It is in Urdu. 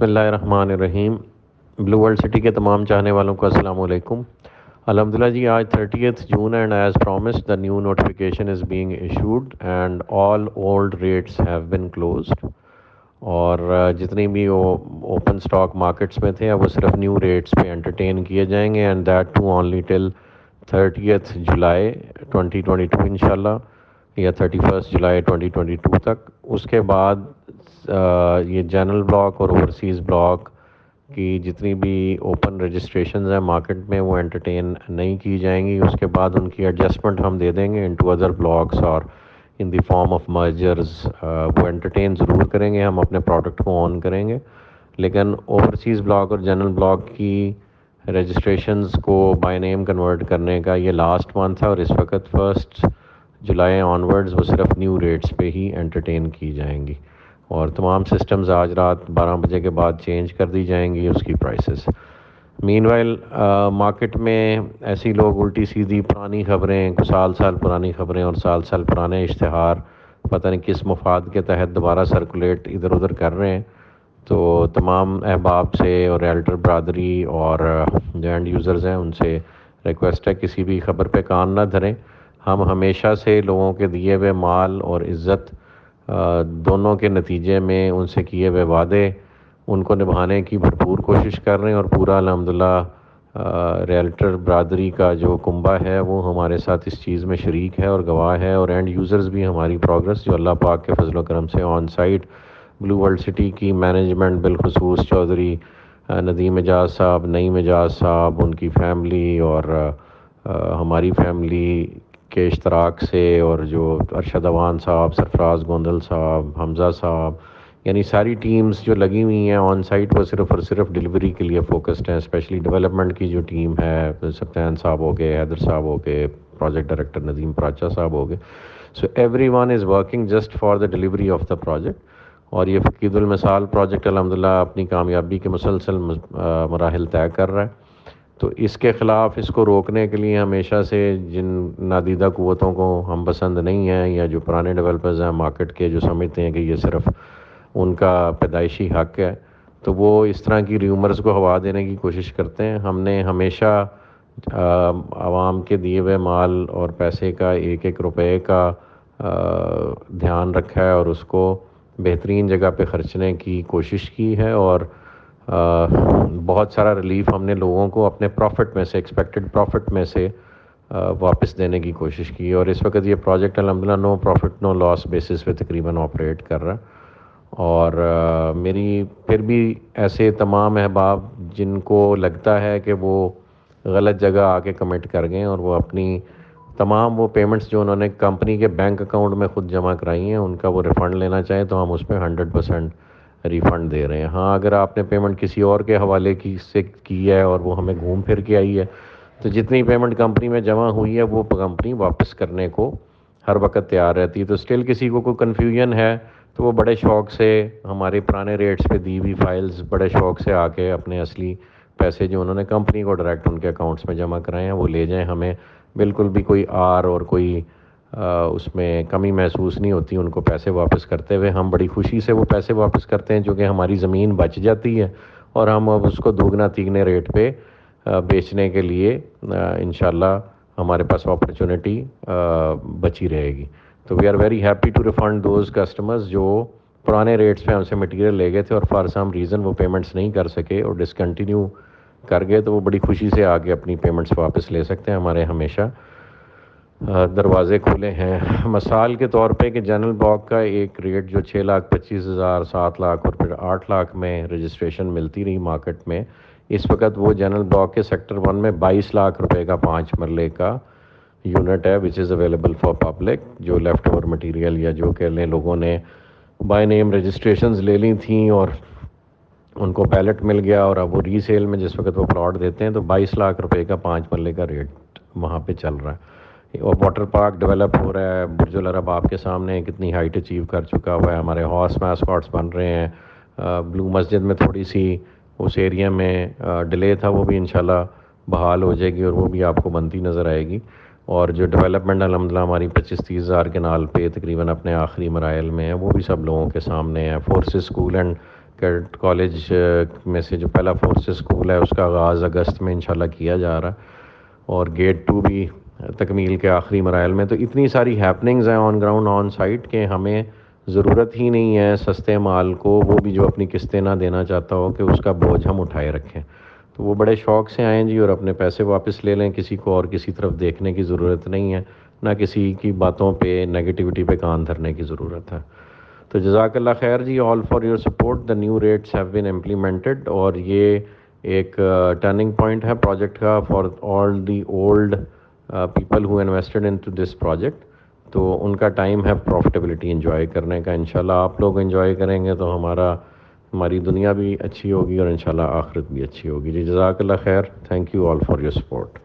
بسم اللہ الرحمن الرحیم۔ بلو ورلڈ سٹی کے تمام چاہنے والوں کو السلام علیکم۔ الحمدللہ جی، آج 30th June and as promised the new notification is being issued and all old rates have been closed. اور جتنی بھی وہ اوپن اسٹاک مارکیٹس میں تھے اب وہ صرف نیو ریٹس پہ انٹرٹین کیے جائیں گے، and that too only till 30th July 2022 انشاءاللہ، یا 31st جولائی 2022 تک۔ اس کے بعد یہ جنرل بلاک اور اوورسیز بلاک کی جتنی بھی اوپن رجسٹریشنز ہیں مارکیٹ میں وہ انٹرٹین نہیں کی جائیں گی۔ اس کے بعد ان کی ایڈجسٹمنٹ ہم دے دیں گے انٹو ادر بلاکس اور ان دی فارم آف مرجرز۔ وہ انٹرٹین ضرور کریں گے، ہم اپنے پروڈکٹ کو آن کریں گے، لیکن اوورسیز بلاک اور جنرل بلاک کی رجسٹریشنز کو بائی نیم کنورٹ کرنے کا یہ لاسٹ منتھ ہے، اور اس وقت 1 جولائی آنورڈز وہ صرف نیو ریٹس پہ ہی انٹرٹین کی جائیں گی، اور تمام سسٹمز آج رات 12 بجے کے بعد چینج کر دی جائیں گی اس کی پرائسز۔ مین وائل مارکیٹ میں ایسی لوگ الٹی سیدھی پرانی خبریں، سال پرانی خبریں اور سال پرانے اشتہار پتہ نہیں کس مفاد کے تحت دوبارہ سرکولیٹ ادھر ادھر کر رہے ہیں۔ تو تمام احباب سے اور ریلٹر برادری اور جو اینڈ یوزرز ہیں ان سے ریکویسٹ ہے کسی بھی خبر پہ کان نہ دھریں۔ ہم ہمیشہ سے لوگوں کے دیے ہوئے مال اور عزت دونوں کے نتیجے میں ان سے کیے ہوئے وعدے ان کو نبھانے کی بھرپور کوشش کر رہے ہیں، اور پورا الحمدللہ ریلٹر برادری کا جو کنبہ ہے وہ ہمارے ساتھ اس چیز میں شریک ہے اور گواہ ہے، اور اینڈ یوزرز بھی ہماری پروگرس جو اللہ پاک کے فضل و کرم سے on site Blue World City کی مینجمنٹ بالخصوص چودھری ندیم اعجاز صاحب، نعیم اعجاز صاحب، ان کی فیملی اور ہماری فیملی کے اشتراک سے، اور جو ارشد اوان صاحب، سرفراز گوندل صاحب، حمزہ صاحب، یعنی ساری ٹیمز جو لگی ہوئی ہیں آن سائٹ وہ صرف اور صرف ڈلیوری کے لیے فوکسڈ ہیں۔ اسپیشلی ڈیولپمنٹ کی جو ٹیم ہے، سفیان صاحب ہو گئے، حیدر صاحب ہو گئے، پروجیکٹ ڈائریکٹر ندیم پراچا صاحب ہو گئے، so every one is working just for the delivery of the project. اور یہ فقید المثال پروجیکٹ الحمدللہ اپنی کامیابی کے مسلسل مراحل طے کر رہا ہے۔ تو اس کے خلاف، اس کو روکنے کے لیے ہمیشہ سے جن نادیدہ قوتوں کو ہم پسند نہیں ہیں، یا جو پرانے ڈیولپرز ہیں مارکیٹ کے جو سمجھتے ہیں کہ یہ صرف ان کا پیدائشی حق ہے، تو وہ اس طرح کی ریومرز کو ہوا دینے کی کوشش کرتے ہیں۔ ہم نے ہمیشہ عوام کے دیے ہوئے مال اور پیسے کا ایک ایک روپے کا دھیان رکھا ہے اور اس کو بہترین جگہ پہ خرچنے کی کوشش کی ہے، اور بہت سارا ریلیف ہم نے لوگوں کو اپنے پروفٹ میں سے، ایکسپیکٹڈ پروفٹ میں سے واپس دینے کی کوشش کی، اور اس وقت یہ پروجیکٹ الحمدللہ نو پروفٹ نو لاس بیسس پہ تقریباً آپریٹ کر رہا ہے۔ اور میری پھر بھی ایسے تمام احباب جن کو لگتا ہے کہ وہ غلط جگہ آ کے کمٹ کر گئے اور وہ اپنی تمام وہ پیمنٹس جو انہوں نے کمپنی کے بینک اکاؤنٹ میں خود جمع کرائی ہیں ان کا وہ ریفنڈ لینا چاہیں تو ہم اس پہ 100% ریفنڈ دے رہے ہیں۔ ہاں، اگر آپ نے پیمنٹ کسی اور کے حوالے کی ہے اور وہ ہمیں گھوم پھر کے آئی ہے تو جتنی پیمنٹ کمپنی میں جمع ہوئی ہے وہ کمپنی واپس کرنے کو ہر وقت تیار رہتی ہے۔ تو اسٹل کسی کو کوئی کنفیوژن ہے تو وہ بڑے شوق سے ہمارے پرانے ریٹس پہ دی ہوئی فائلز بڑے شوق سے آ کے اپنے اصلی پیسے جو انہوں نے کمپنی کو ڈائریکٹ ان کے اکاؤنٹس میں جمع کرائے ہیں وہ لے جائیں۔ ہمیں بالکل بھی کوئی آر اور کوئی اس میں کمی محسوس نہیں ہوتی ان کو پیسے واپس کرتے ہوئے۔ ہم بڑی خوشی سے وہ پیسے واپس کرتے ہیں چونکہ ہماری زمین بچ جاتی ہے اور ہم اب اس کو دوگنا تیگنے ریٹ پہ بیچنے کے لیے انشاءاللہ ہمارے پاس اپرچونٹی بچی رہے گی۔ تو we are very happy to refund those customers جو پرانے ریٹس پہ ہم سے مٹیریل لے گئے تھے اور فار سم ریزن وہ پیمنٹس نہیں کر سکے اور ڈسکنٹینیو کر گئے، تو وہ بڑی خوشی سے آگے اپنی پیمنٹس واپس لے سکتے ہیں۔ ہمارے ہمیشہ دروازے کھلے ہیں۔ مثال کے طور پہ کہ جنرل بلاک کا ایک ریٹ جو 6,25,000، 7 لاکھ اور پھر 8 لاکھ میں رجسٹریشن ملتی رہی مارکیٹ میں، اس وقت وہ جنرل بلاک کے سیکٹر 1 میں 22 لاکھ روپے کا 5 مرلے کا یونٹ ہے وچ از اویلیبل فار پبلک۔ جو لیفٹ اوور مٹیریل یا جو کہ لوگوں نے بائی نیم رجسٹریشنز لے لی تھیں اور ان کو بیلٹ مل گیا اور اب وہ ری سیل میں جس وقت وہ پلاٹ دیتے ہیں تو 22 لاکھ روپے کا 5 مرلے کا ریٹ وہاں پہ چل رہا ہے۔ اور واٹر پارک ڈیولپ ہو رہا ہے، برج العرب آپ کے سامنے کتنی ہائٹ اچیو کر چکا ہوا ہے، ہمارے ہارس میسکاٹس بن رہے ہیں۔ بلو مسجد میں تھوڑی سی اس ایریا میں ڈیلے تھا، وہ بھی انشاءاللہ بحال ہو جائے گی اور وہ بھی آپ کو بنتی نظر آئے گی۔ اور جو ڈیولپمنٹ الحمدللہ ہماری 25-30 ہزار کے نال پہ تقریباً اپنے آخری مراحل میں ہے وہ بھی سب لوگوں کے سامنے ہے۔ فورسز اسکول اینڈ کالج میں سے جو پہلا فورسز اسکول ہے اس کا آغاز اگست میں انشاءاللہ کیا جا رہا ہے، اور گیٹ 2 بھی تکمیل کے آخری مراحل میں. تو اتنی ساری ہیپننگز ہیں آن گراؤنڈ آن سائٹ کہ ہمیں ضرورت ہی نہیں ہے سستے مال کو، وہ بھی جو اپنی قسطیں نہ دینا چاہتا ہو، کہ اس کا بوجھ ہم اٹھائے رکھیں. تو وہ بڑے شوق سے آئیں جی اور اپنے پیسے واپس لے لیں. کسی کو اور کسی طرف دیکھنے کی ضرورت نہیں ہے، نہ کسی کی باتوں پہ نیگیٹیوٹی پہ کان دھرنے کی ضرورت ہے. تو جزاک اللہ خیر جی، all for your support. The new rates have been implemented, اور یہ ایک ٹرننگ پوائنٹ ہے پروجیکٹ کا for all the old people who invested in to this project. تو ان کا ٹائم ہے پروفٹیبلٹی انجوائے کرنے کا. انشاءاللہ آپ لوگ انجوائے کریں گے تو ہماری دنیا بھی اچھی ہوگی اور انشاءاللہ آخرت بھی اچھی ہوگی. جی جزاک اللہ خیر. Thank you all for your support.